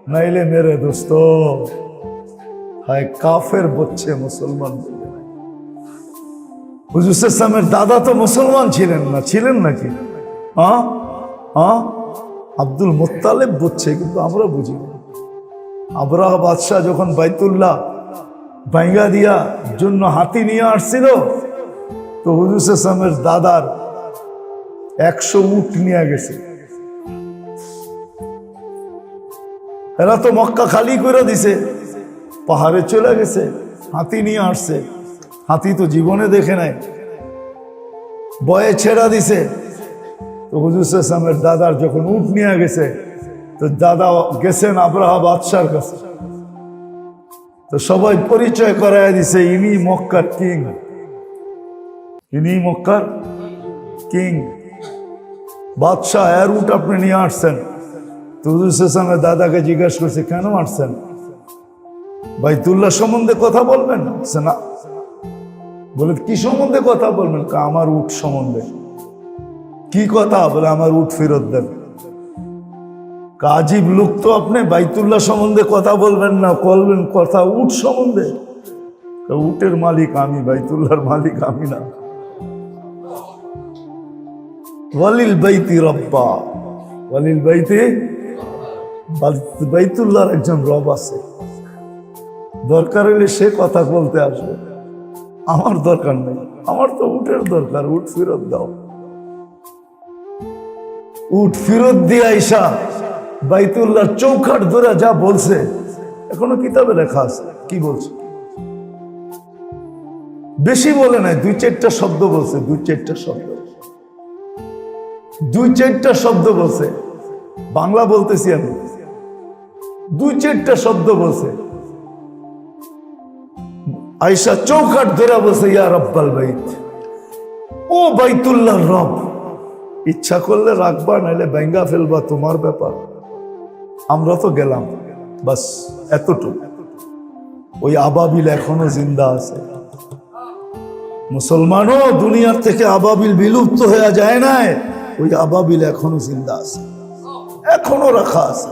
নাইলে মেরে দোস্ত হায় কাফের বলছে মুসলমান বলে। হুজুর ইসলামের দাদা তো মুসলমান ছিলেন না, ছিলেন নাকি? হ্যাঁ হ্যাঁ, আব্দুল মুত্তালিব বুঝছে, কিন্তু আমরা বুঝি না। আবরাহ বাদশাহ যখন বাইতুল্লাহ ভাঙ্গা দিয়া জন্য হাতি নিয়ে আসছিল, তো হুজুর ইসলামের দাদার 100 উট নিয়ে গেছে। এরা তো মক্কা খালি করে দিছে, পাহাড়ে চলে গেছে, হাতি নিয়ে আসছে। হাতি তো জীবনে দেখে নাই, বয়ে ছেড়া দিছে। তো হুজুর ইসলামের দাদার যখন উট নিয়ে গেছে, তো দাদা গেছেন আবরাহা বাদশার কাছে। তো সবাই পরিচয় করায় দিছে, ইনি মক্কার কিং, ইনি মক্কার কিং বাদশাহ। এর উট আপনি নিয়ে আসছেন। তো হুজুর ইসলামের দাদাকে জিজ্ঞাসা করছে, কেন আসছেন? বাইতুল্লাহ সম্বন্ধে কথা বলবেন? না। বলে কি সম্বন্ধে কথা বলবেন? আমার উট সম্বন্ধে। কি কথা? বলে আমার উট ফেরত দেন। কাজীব লোক তো আপনি, বাইতুল্লাহ সম্বন্ধে কথা বলবেন না, বলবেন কথা উট সম্বন্ধে। উটের মালিক আমি, বাইতুল্লাহর মালিক আমি না। ওয়ালিল বাইতি রব্বা, ওয়ালিল বাইতি, বাইতুল্লাহর একজন রব আছে। দরকার হলে সে কথা বলতে আসবে, আমার দরকার নেই। আমার তো উটের দরকার, উট ফেরত দাও। উট ফেরত দিয়ে আইসা বাইতুল্লাহর চৌখাট ধরে যা বলছে, এখনো কিতাবে লেখা আছে। কি বলছে? বেশি বলে নাই, 2-4টা শব্দ বলছে, 2-4টা শব্দ, 2-4টা শব্দ বলছে। বাংলা বলতেছি আমি, 2-4টা শব্দ বলছে। আয়েশা চৌখাট ধরে বলছে, ইয়া রব্বাল বাইত, ও বাইতুল্লাহর রব, ইচ্ছা করলে রাখবা, নাইলে ভেঙ্গা ফেলবা, তোমার ব্যাপার। আমরা তো গেলাম, বাস এতটুকু। ওই আবাবিল এখনো জিন্দা আছে। মুসলমানও দুনিয়ার থেকে আবাবিল বিলুপ্ত হয়ে যায় না, ওই আবাবিল এখনো জিন্দা আছে, এখনো রাখা আছে।